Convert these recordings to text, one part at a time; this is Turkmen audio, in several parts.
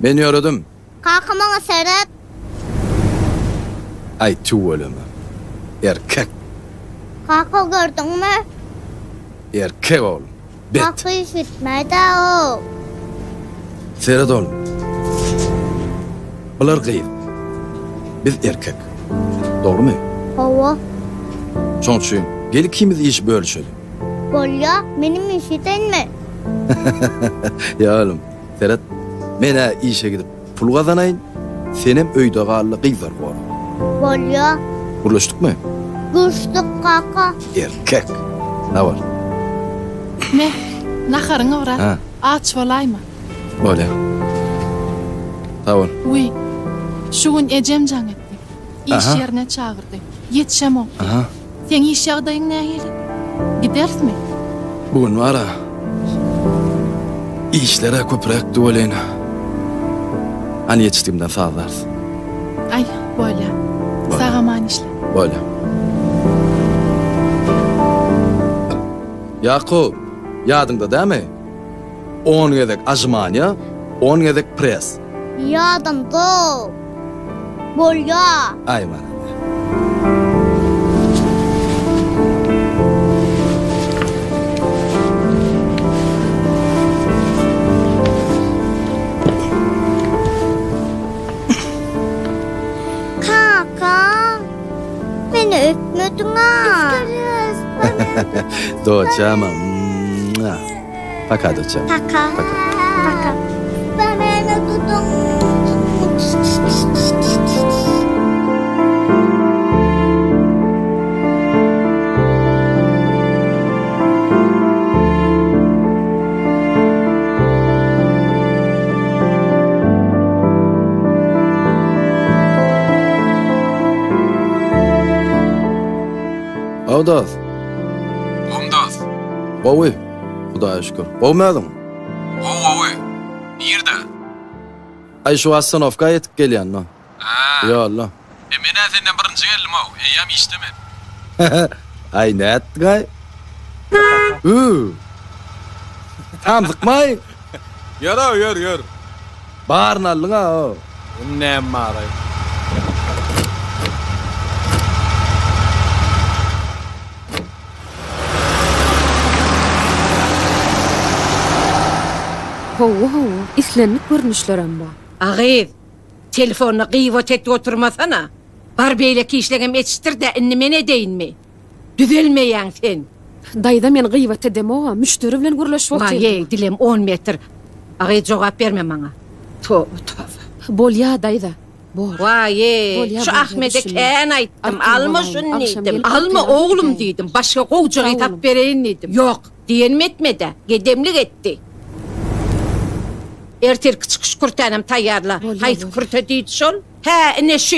Ben yöredim. Kakamağa Serhat. Ay tüveleme. Erkek. Kaka gördün mü? Erkek oğlum. Bet. Kaka işitmedi o. Serhat oğlum. Bunlar gıyıp. Biz erkek. Doğru mu? Hava. Çoğunçuyum. Gel ikimiz iş bölüşelim. Bolya benim işiten mi? Ya oğlum. Serhat. Men işe gidip pul kazanayın. Senem öyde kallı kıyzar var. Bolya. Kurlaştık mı? Güçlük kaka. Erkek. Ne var? Ne? Naharın ora. Ha. Aç olayma. Böyle. Tamam. Uy. Şu gün ecem can etti. İş Aha. yerine çağırdı. Yetişem o. Aha. Sen iş yağdayın ne geli? Gideriz mi? Bugün var ha. İşlere köprek duvaleyna. Hani yetiştiğimden sağlarsın. Ay böyle. Sağaman işle. Böyle. Yakup, yadında değil mi? 10 yedek Ajmanya, 10 yedek pres. Yadım do. Bolya. Ayman. Kaka. Beni öpmedin ha. Üskürüz. Doçama. Paka doçama. Kaka. Kaka. Ben beni tutun. Avdaz. Omdaz. Oy. Xudaya şükür. Olmadın mı? Oy. Nerede? Ay şu Assanovka yetip gelyen no. Ha. Ya Allah. Men senden birinci geldim o. Eyyam iştimi. Ay ne ettin ay? Tam sıkmay. Yürü. Bağırın allın ha o. Ne maray? Hova, islenip görünüşler amba. Ağır, telefonu kıyvat etti oturmasana. Bar beyleki işlegem etiştir de innime deyin mi? Düzelmeyen sen. Dayda men gıyvat edem oğa, müşteri bilen gürleş Vay vakti. dilem 10 metr. Ağır cevap verme bana. Tuhaf. Bolya dayda. Bor. Vay Bolya, şu bolya, Ahmet'e düşünme. ken ayttım. Akşam Alma olayım, şunu akşam dedim. gelip Alma bakayım, oğlum bakayım. dedim. Başka koca Sağ hitap olun. vereyim dedim. Yok diyen mi etmedi. Gedemlik etti. Erter küçük şükürtenim tayyarla. Bolya, Hayt bolya. kürte deyit şol. He ne şu.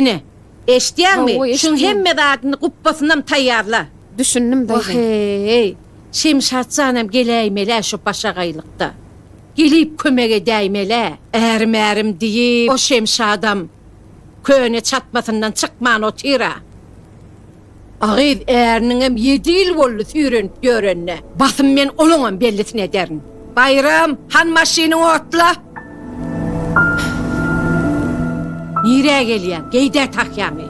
Ne? Eştiyen Ha, o mi? Şun eştiyen. hemme dağını kubbasından tayyarla. Düşündüm dayda. Hey. Şemşat canım geleymele şu başa gaylıkta. Gelip kömege değmele. Erim deyip o şemşadam köne çatmasından çıkman o tira. Ağız eğerninem 7 yıl oldu sürünüp görünne. Basın men olunum bellisin ederim. Bayram, han maşinin otla. Nereye geliyen? Geyder takyamı.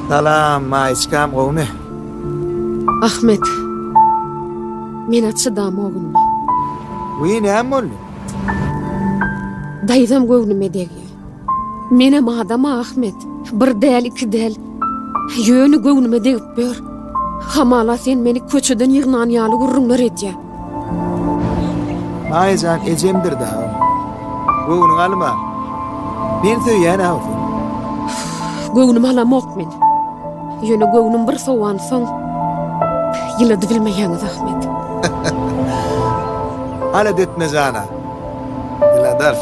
Salam, maýçykam gowne. Ahmet. Men atşydam oğlum. Uy, näme boldy? Daydam göwnüme degi. Menem adam Ahmet. Bir del, iki del. Yönü göwnüme degip ber. Hamala sen meni köçeden yığnan ýaly gurrunlar edýär. Maýjan ejemdir da. Gownuň alma. Men söýýän awsy. Göwnüm alamok men. Yönü göwnüm bir sowan soň. Ýylady bilmeýäňiz Ahmet. Hala detme jana. Diladar.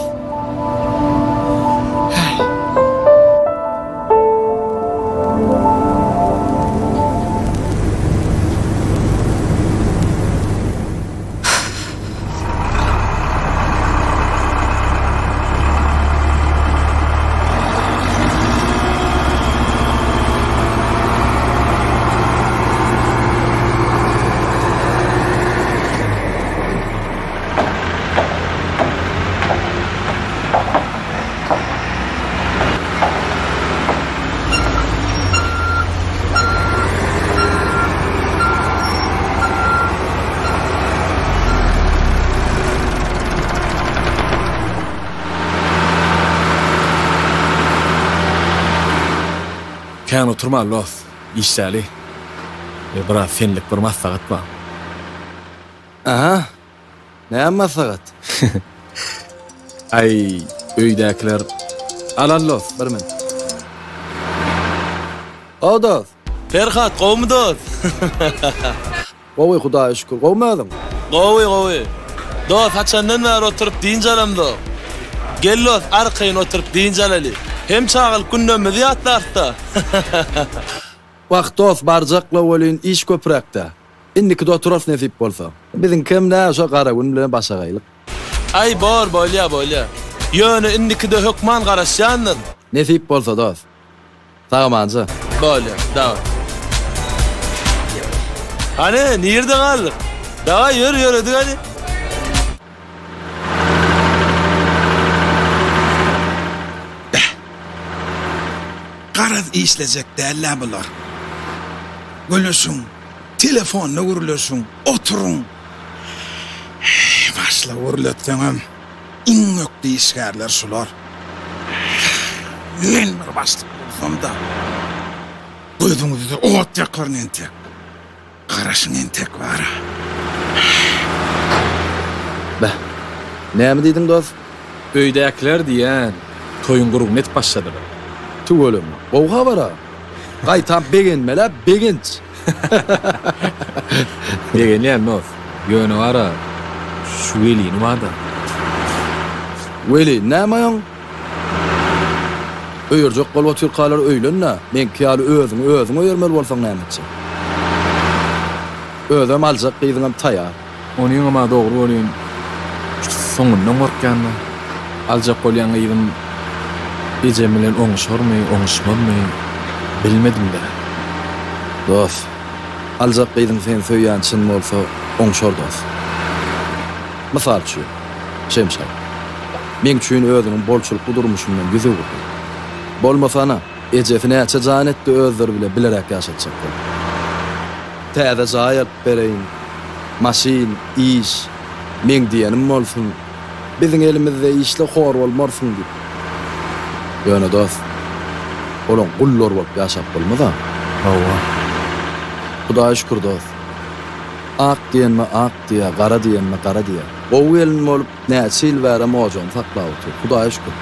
Kän oturma los. İşseli. Biraz senlik bir maslahat var. Aha. Ne maslahat? Ay, öýdäkiler alan los. Bir men. O dost. Ferhat, gowmy dost? Oy Hudaýa şükür. Gowmadym. Gowy. Dost, haçandan bäri oturup diýinjalamdy. Gel los, arkaýyn oturup diýinjalali. Hem çağıl gündämi ýatlarda. Wagt dost barjakla bolýan iş köprekde. Indiki de oturas nesip bolsa. Biziň kimde şo gara gün bilen başa gaýlyk. Ay bolýa. Ýöne indiki-de hökman garaşýandyr. Nesip bolsa dost. Sagamanja. Bolýa, dawat. Hani, nirde galdyk? Dawa ýör edik hadi. Garaz işlejek däller bular. Gülüsün, telefonla gürlüsün, oturun. Başla gürletseňem, iň ökdi işgärler şular. Men bir başlyk bolsam da, gözüňizde ot ýakaryn entek, garaşyň entek bar. Bä. Näme diýdiň dost? Öýdäkiler diýen, toyun gurup net başladyr. Tugolum. Gowga bara. Gaýtam begenmele, begenç. Begenýän nos. Ýöne bara şu welini wada. Weli, näme ýoň? Öýürjek bolup Türkler öýlenä. Men kiýaly özüň öýermeli bolsaň nämetçi. Özüm aljak gyzyňam taýar. Onyň ama dogry bolýan. Soňundan gorkýandy. Aljak bolýan gyzym Ejem bilen oňuşmarmy, bilmedim-de. Dost, aljak gyzyň sen söýýän çyn bolsa, oňşar dost. Mysal üçin, Şemşat. Men üçin özüniň bolçuluk budurmuşundan ýüze gurdy. Bolmasana, ejefine näçe jan etdi özleri bile bilerek ýaşatjak. Täze jaýat bereýin, maşin, iş, men diýenim bolsun. Biziň elimizde işle hor bolmarsyň diýip. Ýöne dost, olan gullor bolup ýaşap bolmada? Hawa. Hudaýa şükür dost. Ak diýenme ak diýe, gara diýenme gara diýe. Gowy elin bolup näçe ýyl bäri mojon saklap otur. Hudaýa şükür.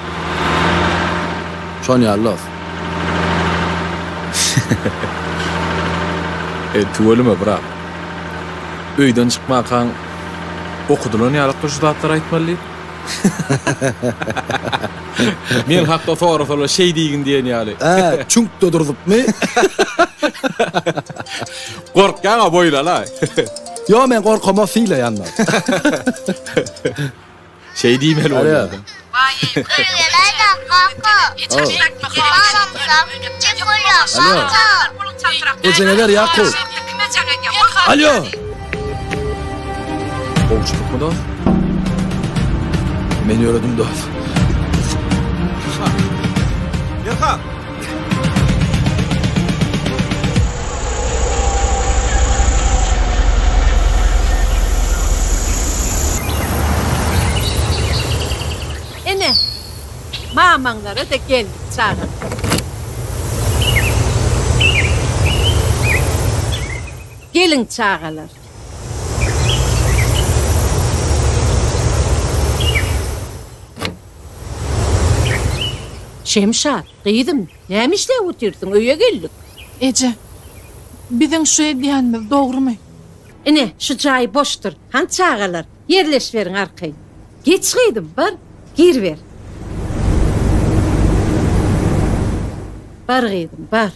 Şon ýallas. Tuwelime bırak. Öýden çykmakan okudulan ýaratdy şu zatlar aýtmaly. Men hakda sorasalar şey diýgin diýen ýaly. Çünk dodurdypmy? Gorkýan boýlala. Yo, men gorkama fiýle ýanlar. Şey diýmeli bolýar. Kırılayda kaka. Alo. Ejeneler Yakup. Alo. Bolçulukmy da? Men ýöredim dost. Yerha. Ene, mamaňlara da geldik çağır. Gelin çağırlar. Şemşat, gyýdym, nämişle oturdyň, öýe geldik. Ece, biziň şu diýenimiz dogrymy? Ene, şu jaý boşdur, han çağırlar, yerleşberiň arkaý. Geç gyýdym, bar, gir ber. Bar gyýdym, bar.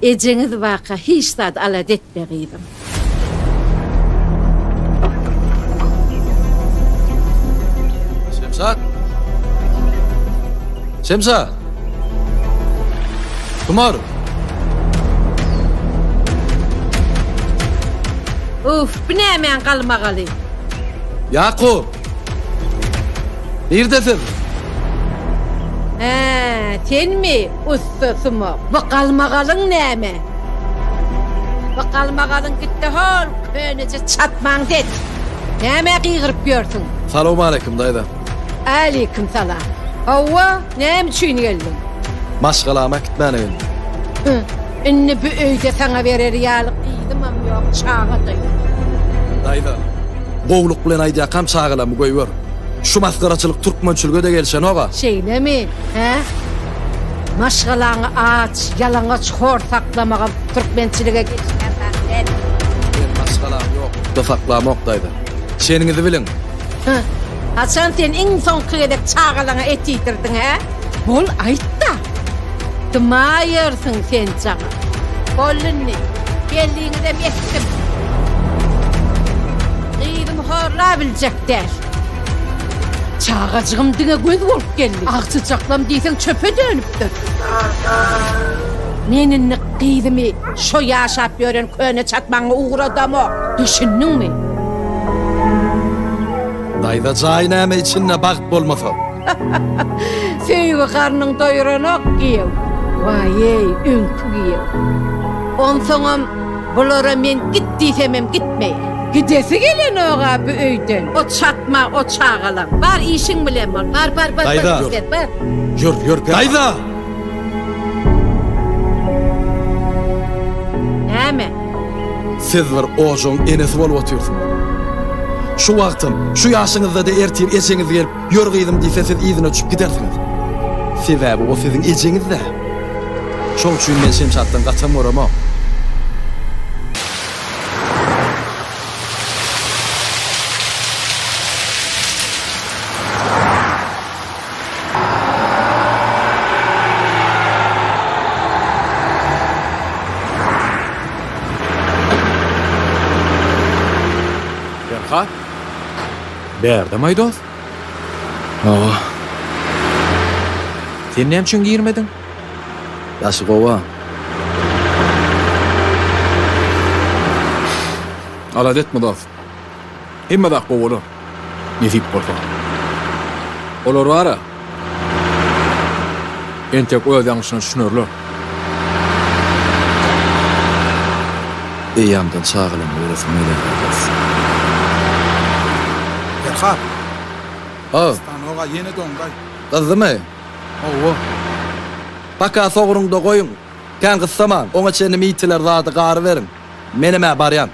Ejeňiz waka hiç zat alat etmeýdim. Şemşat. Kumar. Uf, bu nämen galmagaly. Yakup. Nerdesin? Sen mi ustasymy? Bu galmagalyň näme? Bu galmagalyň gitdi hol, köneje çatmaň det. Näme gygyryp ýörsiň? Salamu aleyküm dayda. Aleyküm salam. Hava, ne için geldin? Maşgalama gitmene geldim. Ünlü bir öyde sana verer yalık iyiydim ama yok çağa dayı. Dayda, goğuluk bilen aýdýa kam çağılamı goýber. Şu maskaraçylyk türkmençilge de gelsen oga. Şeylemin, he? Maşgalanı aç, yalaňaç hor taklamaga türkmençilige geçen ben. Maşgalam yok. Dofaklam ok dayda. Şeniňizi bilin. Haçan sen iň soňky edip çağalaňa et ýitirdin, he? Bol aýtda. Dımayırsın sen çağa. Bollunni, belliğini de bettim. Gıydım horla bilecekler. Çağacığım dine göz bolup geldi. Akçıcaklam deysen çöpe dönüptür. Meninni gıydımı şo yaşap gören köne çatmaňa uğradam o. Düşündün mü? Dayda jaý näme içinde bakt bolmasa. Söýügi karnın doýuranok giýew. Vay ey, ünkü giýew. Onsoňam bulara men git diýsemem gitmeýe. Gidesi gelen oga bu öýden. O çatma, o çağalan. Bar işin bilen bol. Bar. Dayda. Bar. Yor. Dayda! Näme? Siz bir ojoň enesi bolup oturýarsyňyz. Şu wagtym, şu ýaşyňyzda da ertir eseňiz gelip, ýörgýdym diýse siz ýzyna çykyp gidersiňiz. Sebäbi o siziň ejeňizde. Şoň üçin men Şemşatdan gaçam orama. Berkat. Berde maydoz. Sen näme üçin girmedin? Ýaşy gowa. Alat etme dost. Hemme da gowalar. Nesip bolsa. Olar wara. Entek öz ýaňyşyny düşünürler. Eýamdan çağılam öresim eýler. Berkat. Stanoga yeni dongay. Kızdymy? Owa. Baka soğurunda goýun. Kan gyssaman, oňa çeni mitiler zady gary berin. Menime barýan.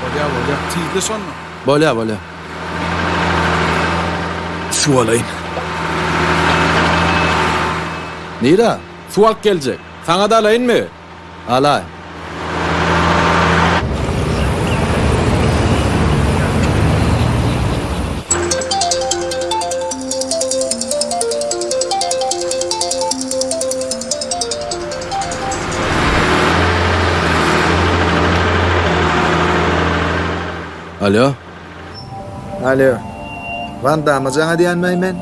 Bolýa. Tizli sonma. Bolýa. Suwalayın. Nira? Suwak geljek. Saňa da alayynmy? Alay. Alo. Van Damme jaňa diýenmeýmen.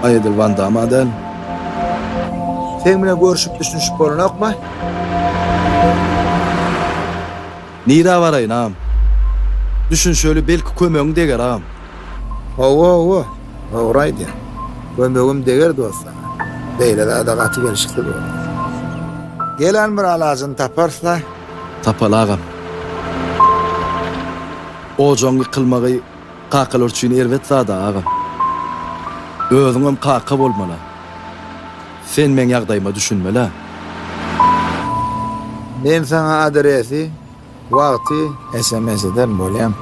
Aýdyl Van Damme adan. Sen bilen görüşüp düşünüşüp bolanokma? Nira baraýyn ağam. Düşün şöyle belki kömegiň deger ağam. Owa. Oýraýdy. Kömegim deger dostlar. Beýle da gaty gelişikdi bu. Gelen bir alasyny taparsa, Tapal ağam. Ojoňy kılmagy kakalar üçin erwet zada ağam. Özüňem kaka bolmaly. Sen men ýagdaýyma düşünmeli. men sana adresi, wagty SMS eden bolýam.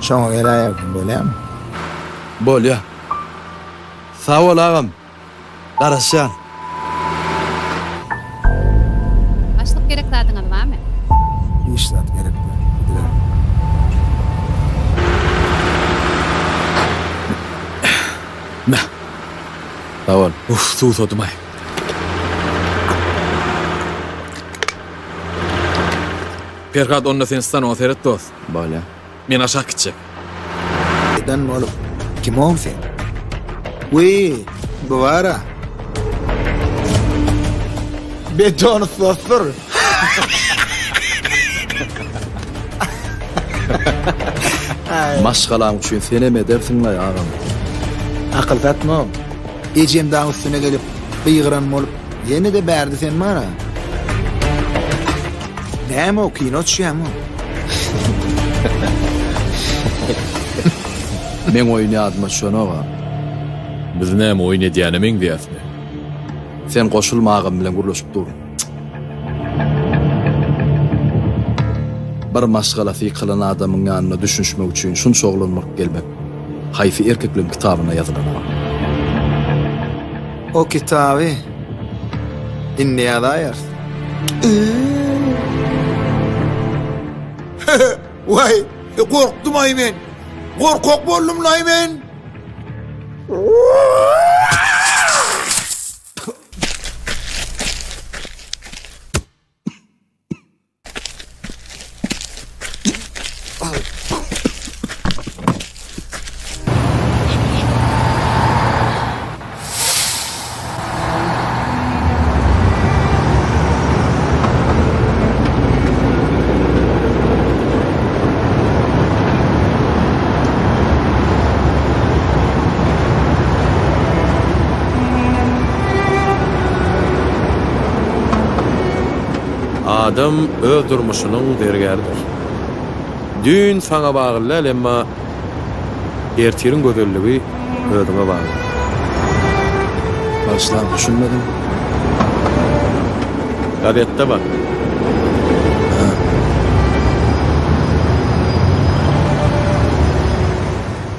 Şoňa gelaýarym bolýam. Bolýa. Sağ ol ağam. Garaşan. Başlyk gerek zadyňyz barmy? İşlat gerek. Sağ ol. Suw sodumay. Berkat onna sen stanoga seret dost. Bolýa. Men aşağı gitjek. Eden bolup. Kim oň sen? Bu wara. Beton sosur. Maşgalam üçin sen eme dersiň la ağam. Akıl tatma. Ejim dağ üstüne gelip bıyıgıran bolup yeni de berdi sen bana. Näme o kino çyýamy? Men oýny adyma şonu ağam. Biz näme oýun edýänemin diýäsmi? Sen goşulmagym bilen gurlaşyp durun. Bir maşgala fiqlan adamyň ýanyna düşünmek üçin şunça oglanmak gelmek. Hayfi erkekliň kitabyna ýazylan. O kitabı inne ýazyr. Vay, korktum ay men. Korkak boldum lay men. Adam öz durmuşynyň dergäridir. Dün saňa bagly, emma ertiriň gözelligi özüňe bagly. Başlan düşünmedim. Gadetde bak.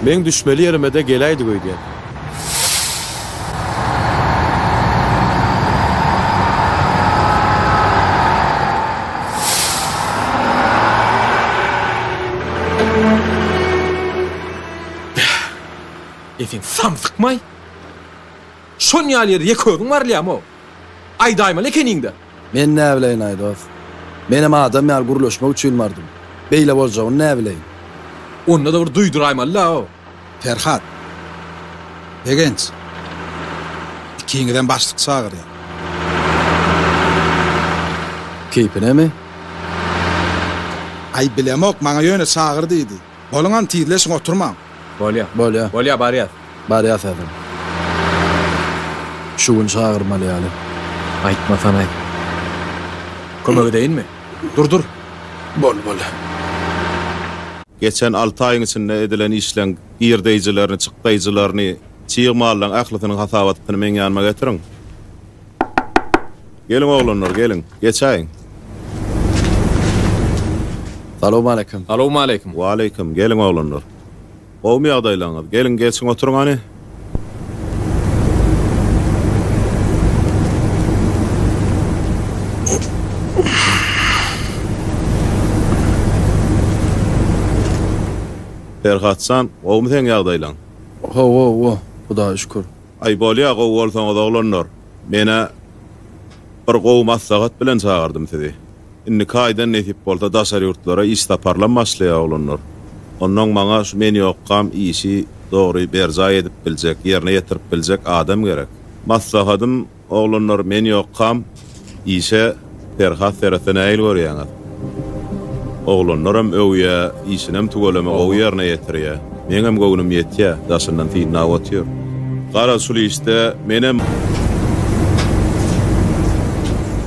Men düşmeli yerime de gelaydy goýdum. Efin samsıkmay. Şon ýaly ýekörüň barlyamy. Aýdaýma lekeninde. Men näme bileýin aýdap? Menem adam ýar gurlaşmak üçin bardym. Beýle boljagyny näme bileýin? Onda da bir duýduraýman la o. Ferhat. Egenç. İkiňizden başlyk çağır ya. Keypinemi? Ay bilemok maňa ýöne çağır diýdi. Boluňan tiýleşiň oturmam. Bolya. Barýar. Barýar efendim. Şu gün çağırmaly ýaly. Aýtmasan aýt. Kömek edeyinmi? Dur. Bol. Geçen 6 aýyň içinde edilen işleň girdeýjilerini, çykdaýjilaryny, çyýmallaryň ahlysynyň hasabatyny men ýanyma getiriň. Gelin oglanlar, gelin. Geçäýin. Salamu alaykum. Salamu alaykum. Wa alaykum. Gelin oglanlar. Owmy ýagdaýlaryňyz. Gelin geçiň oturuňany. Ferhatsan, owmy sen ýagdaýlaň? Ho. Hudaýa şükür. Ay bolýa gowy bolsaňyz oglanlar. Mene bir gowy maslahat bilen çağırdym sizi. Inni kaýdan netip bolsa daşary ýurtlara iş taparlanmaslya oglanlar. Ondan maňa şu men ýokam işi dogry berja edip biljek, ýerine ýetirip biljek adam gerek. Maslahatym oglanlar men ýokam işe Ferhat terapine aýl görýäňiz. Oglanlaram öwýe işinem tugalama o ýerine ýetirýär. Meňem gowunum ýetýär, daşyndan tiýin awatýar. Gara sul işte menem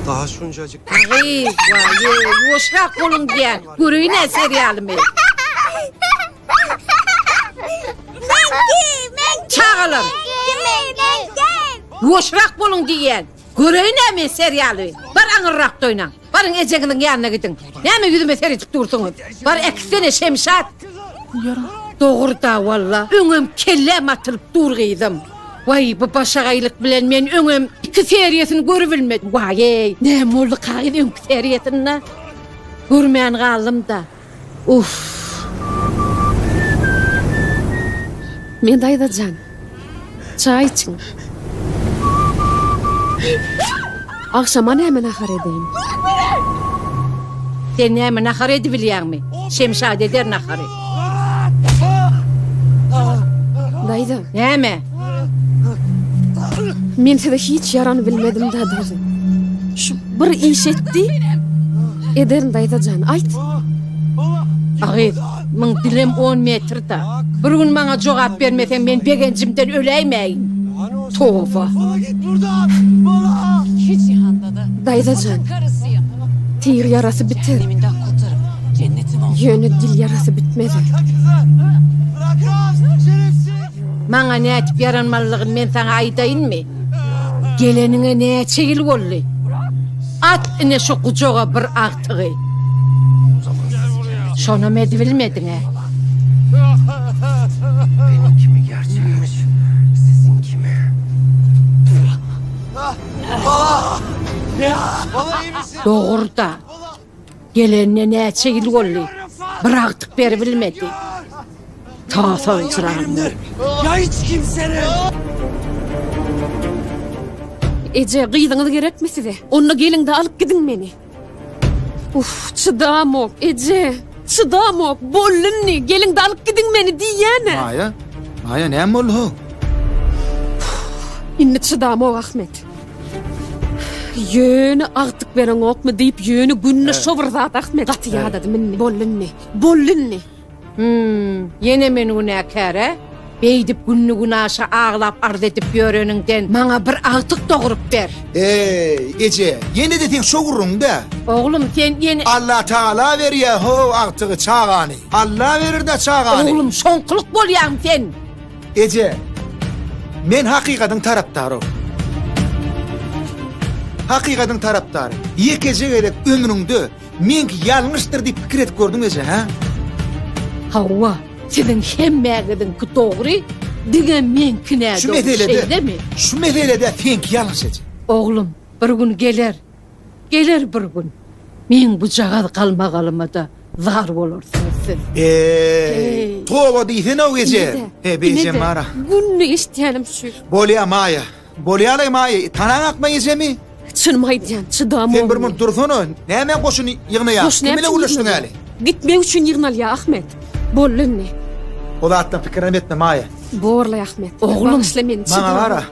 daha şuncacık. Ay, yoşrak bolun diýen. Görüýün serialmy. Men Çağılın. Yoşrak bolun diýen. Görüýün näme serialy. Bar aňyrrak doýnan. Barın ejegiňiň ýanyna gidin. Näme ýüzüme seretip dursuňuz? Bar eksene Şemşat. Dogurda walla. Öňüm kellem atylyp durgyýdym. Vay, bu başagaýlyk bilen men öňüm iki seriýesini görübilmedim. Vay, näme boldy gaýyn öňüm seriýetinde? Görmän galdym da. Uf. Men daýdajan. Çay içiň. Akşama näme nahar edeyim? Sen näme nahar edip bilýärmi? Şemşat eder nahary. Daýda. Näme? Men size hiç yarany bilmedim da. Şu bir iş etdi. Ederin daýdajan, aýt. Agyt, men dilim 10 metrde. Bir gün maňa jogap bermeseň men begencimden öleýmeýin. Towa. Hiç yihanda da. Daýdajan. Tir yarası biter. Ýöne dil yarası bitmedi. Maňa ne etip yaranmalygyny men sana aýdaýynmy? Gelenine näçe ýyl boldy? At ine şu gujoga bir agtygy. Şonu me bilmediň he? Benimki mi gerçekmiş? Sizinki mi? Baba! Baba iyi misin? Doğru da. Gelenine näçe ýyl boldy? Bir agtyk beri bilmedi. Tafa çırağınlar. Ya hiç kimsenin! Ece gıydıňyz gerekmi size? Onunla gelin de alıp gidin meni. Uf, çıdamok Ece. Çıdamok. Bollunni. Gelin de alıp gidin meni diýene. Maya. Maya näme boldy ho? Inni çıdamok Ahmet. Yöni agtyk beren okmy diýip yöni günne şoburzat Ahmet. Gatyýada minni. Bollunni. Bollunni. Yine men günäkär. Beýdip günni günaşa ağlap ard edip ýöreningden maňa bir agtyk dogurup ber. Ece, yeni de sen şogurun da. Oglum sen yeni Allah Taala berýär ho agtygy çağany. Allah verir de çağany. Oglum şoňkylyk bolýan sen. Ece, men hakykatyň tarapdary. Hakykatyň tarapdary. Ýekece gerek ömrüňde men ýalňyşdyr diýip pikir etip gördüň Ece, ha? Hawa, senin hemmägidiň ki dogry, digen men kine Şu dogry meselede şeydemi? Şu meselede sen ýalňyş Ece. Oglum, bir gün geler. Geler bir gün. Men bu jagada kalmagalyma da zar bolarsyň siz. Towa diýsen o Ece. Beýjem mara. Günni iştýälim şu. Bolýa Maya. Bolýa Maya. Tanaň akma Ecemi? Çynmaýdýan, çydamok. Sen bir mun dursana. Näme goşuny ýygnaýar? Kimle ulaşdyň äli? Gitmek üçin ýygnalýa Ahmet. Bollunni. Ola atdan pikirim etme Maya. Borlay Ahmet. Oglum, Maňa gara.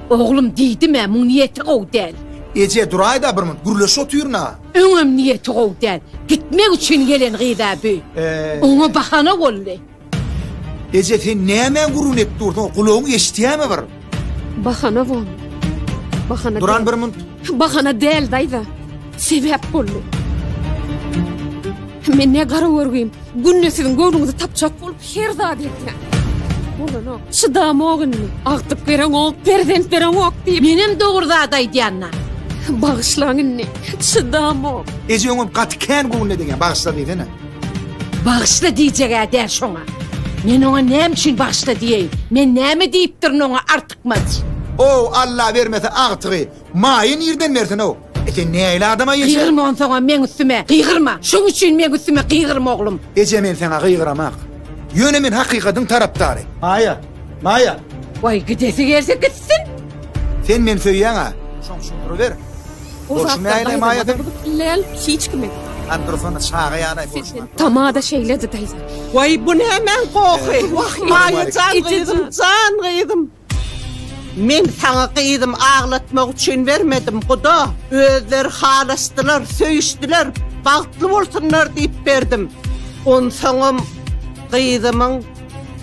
Oglum diýdime, mun niýeti gowy däl. Ece duraýda bir mun gürleş oturna. Öňem niýeti gowy däl. Gitmek üçin gelen gyýdaby. Oňa bahana boldy. Ece sen näme gurun etdi durdyň? Gulagyň eşitýärmi bir? Bahana bol. Bahana. Duran bir mun. Bahana däl daýda. Sebäp boldy. Men ne gara görgüýüm. Günne sizin göwrüňizi tapçak bolup her zat etdiň. Bolano. Çydamogynny. Agtyk beren ok, prezent beren ok diýip menem dogurda aýdýanna. Bağışlaňynny. Çydamok. Ece öňüm gatykän gurun ediň. Bağışla diýene. Bağışla diýjek der şoňa. Men oňa näme üçin bağışla diýeýin? Men näme diýipdir oňa artykmaz. O Allah vermese agtygy. Maýyn ýerden bersin o. Sen näle adama ýeşe? Gygyrma onsoňa men üstüme. Gygyrma. Şoň üçin men üstüme gygyrma oglum. Ece men sana gygıramak. Ýöne men hakykatyň tarapdary. Maya. Maya. Vay gidesi gelse gitsin. Sen men söýýäňa. Şoň şundury ber. Boşmaýla Maya. Lel hiç kime. Androfona çağa ýanay boşma. Tamada şeyledi daýza. Vay bu hemen goky. Maya can gıydым. Men sana gıydым ağlatmak üçün vermedim Guda. Özleri halastılar, söýüşdiler, bagtly bolsunlar diýip berdim. Onsoňam gıydymyň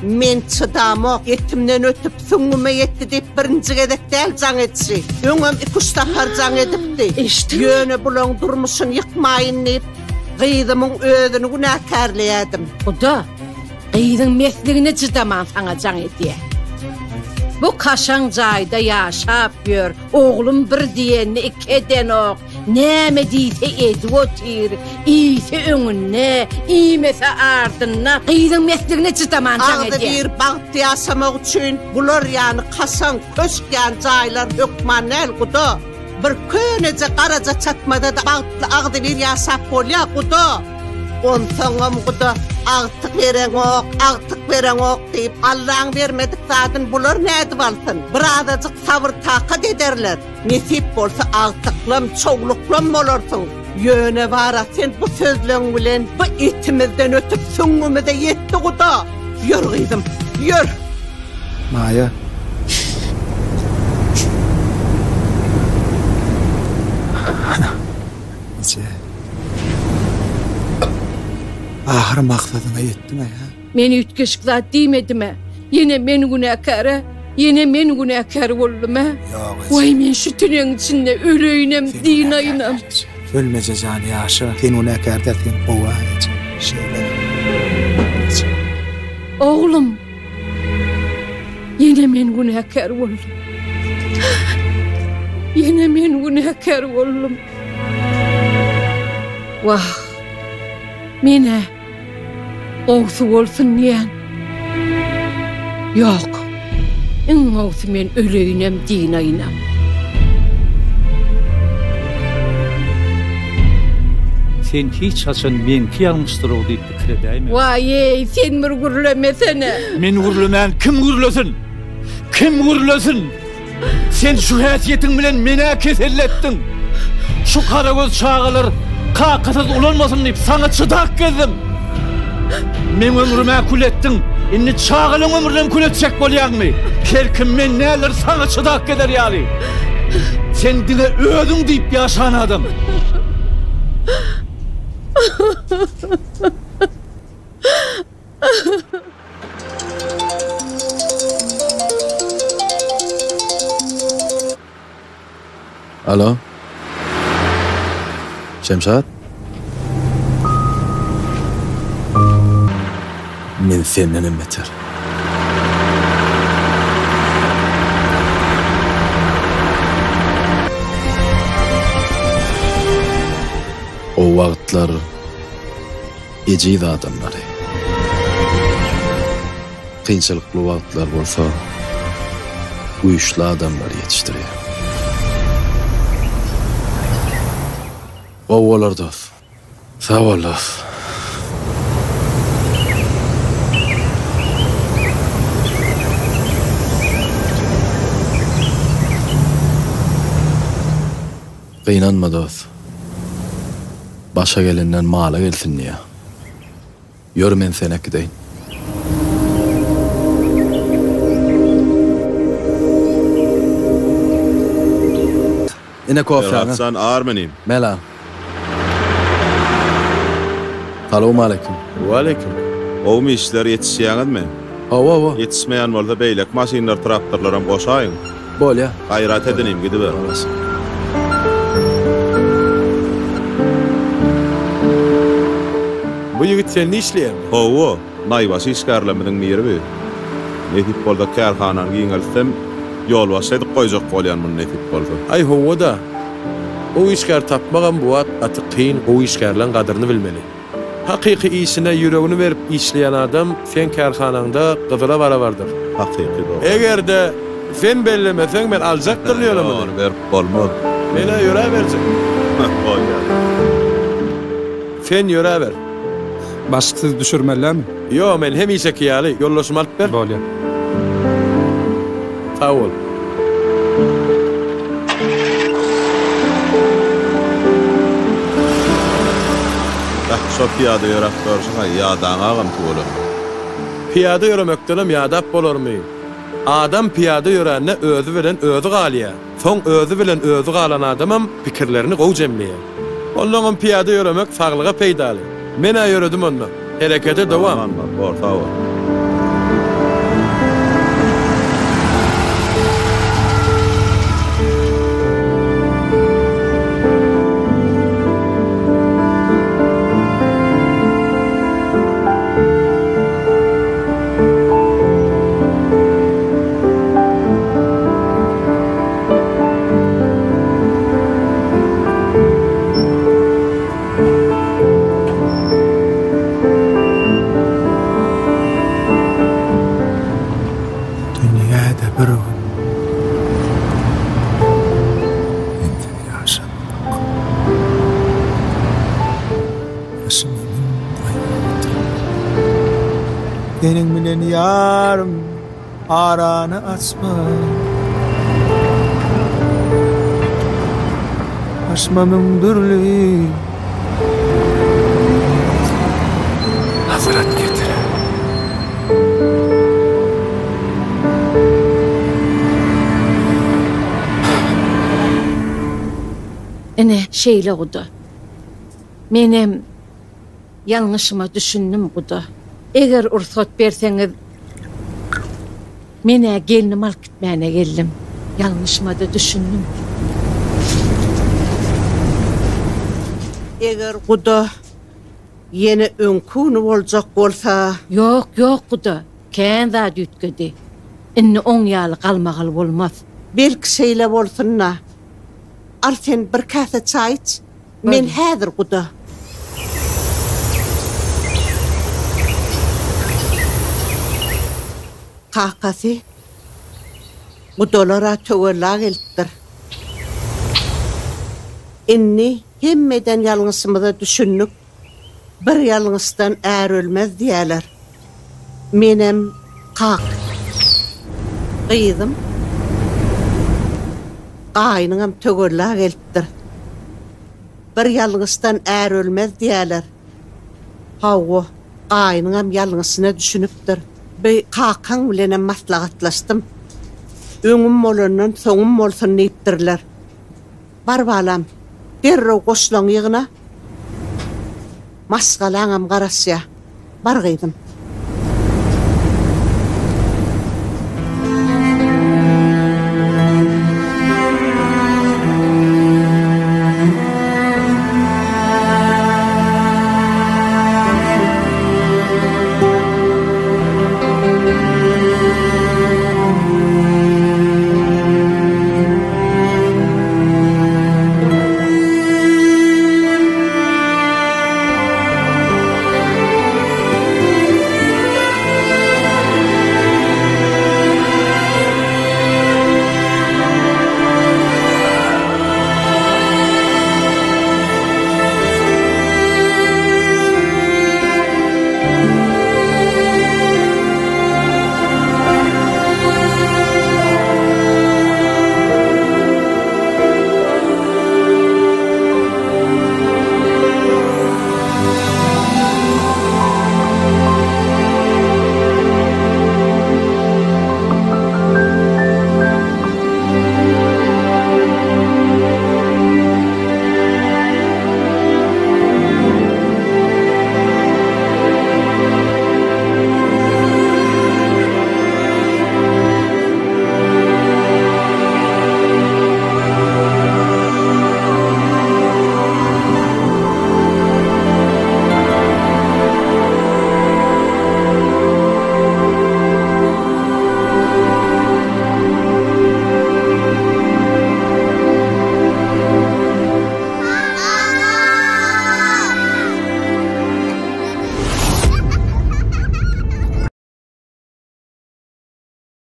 men çydamak etimden ötüp süňüme ýetdi diýip birinji gedek däl jaň etsi. Öňem 2-3 tapar jaň edipdi. Ýöne bulan durmuşyn ýykmaýyn diýip gıydymyň özüni günäkärleýärdim. Guda, gıydyň mesligine çydaman sana jaň etdi. Bu kaşan jaýda ýaşap ýör. Oglum bir diýeni iki eden ok. Näme diýse edip otyr. Ýse öňüne, ýmese ardyna. Gıydyň mesligine çydaman jaň etdi. Agdy bir bagty ýasamak üçin bular ýani kasan köşkän jaýlar hökman el Guda. Bir köneje garaja çatmada da bagtly agdy bir ýasap bolýar Guda. Onsoňam Guda agtyk beren ok diýip Allahyň bermedik zatyn bular näde balsyn? Bir azajyk sabr takat ederler. Nesip bolsa agtyklam, çogluklam bolarsyň. Ýöne bara sen bu sözleň bilen bu etimizden ötüp süňümizde ýetdi Guda. Ýör gydym, ýör. Maya. Ahir maksadyna ýetdiňmi ha? Meni ütkeşik zat diýmedime? Ýene men günäkär boldum ha? Vay men şu tüneň içinde öleýinem, dinaýynam. Ölmeze jany ýaşa. Sen günäkär derken gowa Oglum. Yine men günahkar oldum. Yine men günahkar oldum. Vah, mene oğsu olsun diyen. Yok, en oğsu men öleyinem dinayinam. Sen hiç haçan menki yanlıştır o deyip fikir edeyim. Vay, sen mir gürlemesene. Men gürlemen kim gürlesin? Kim gürlesin? Sen şu haysiyetin bilen mene kesellettin. Şu karagöz çağılır, kakasız ulanmasın deyip sana çıdak geldim. Men ömrüme kul ettin. Inni çağılın ömrüden kul edecek bolyan mı? Kerkim men neler sana çıdak eder yani. Sen dine ödün deyip yaşan adam. Alo. Şemşat? Men senden beter. O wagtlar ejid adamlary. Kynçylykly wagtlar bolsa, güýçli adamlar ýetişdirýär. O bolar dost. Sağ ol dost. Gynanma dost. Başa gelenden mala gelsin ya. Yor men seni gideyin. Ine kofi ana. Sen Armenim. Mela. Salamu aleyküm. Wa aleyküm. O mi işler yetişýäňiz mi? Awa. Yetişmeýän bolsa beýlek maşinlar, traktorlaram goşaýyn. Bol ya. Gaýrat edenim gidiber. Bu ýigit sen ne işleýär? Owo, naýbasy işgärlemediň biri. Netip bolda kärhanany giňelsem, ýol başlaýdy goýjak bolýanmyn netip bolsa. Ay howa da. O işgär tapmagan bu aty kyn o işgärlen gadyryny bilmeli. Hakyky işine ýüregini berip işleýän adam sen kärhananda gyzyla barabardyr. Hakyky do. Egerde sen bellemeseň men aljakdyr ýolamy. Onu berip bolmaz. Mene ýöre berjek. Sen ýöre ber. Başsız düşürmelermi? Yo, men hem işe kiyaly, ýollaşymy alyp ber. Bolýar. Sağ ol. Şo piyada ýörak görşüňe ýadaňa agam bolar. Piyada ýöremekdenem ýadap bolarmy? Adam piyada ýöränne özü bilen özü galýar. Soň özü bilen özü galan adamam pikirlerini gowy jemleýär. Ondan piyada ýöremek saglyga peýdaly. Men ýöredim ondan. Herekete dowam. Bor, sağ ol. Benim bilen yarım aranı açma. Açma mündürlü. Hazırat getir. Ene şeyle guda. Menem yanlışıma düşündüm guda. Eger ursat berseňiz mene gelinim alyp gitmäne geldim. Yanlışyma da düşündüm. Eger guda ýene öňküni boljak bolsa, yok guda. Kän zat ýütkedi. Inni oň ýaly galmagal bolmaz. Belki şeýle bolsunna. Al sen bir kase çay iç. Men häzir guda. Kakası gudalara töwerler gelipdir. Inni hemmeden yalňysymyza düşünnük. Bir yalňysdan är ölmez diýerler. Menem kak. Gyýdym. Gaýnyňam töwerler gelipdir. Bir yalňysdan är ölmez diýerler. Hawa, gaýnyňam yalňysyna düşünüpdir. Bir kakan bilen maslahatlaşdym. Öňüm bolandan soňum bolsun diýipdirler. Bar balam, derrew goşlaň ýygyna. Masgalaňam garasya. Bar gyýdym.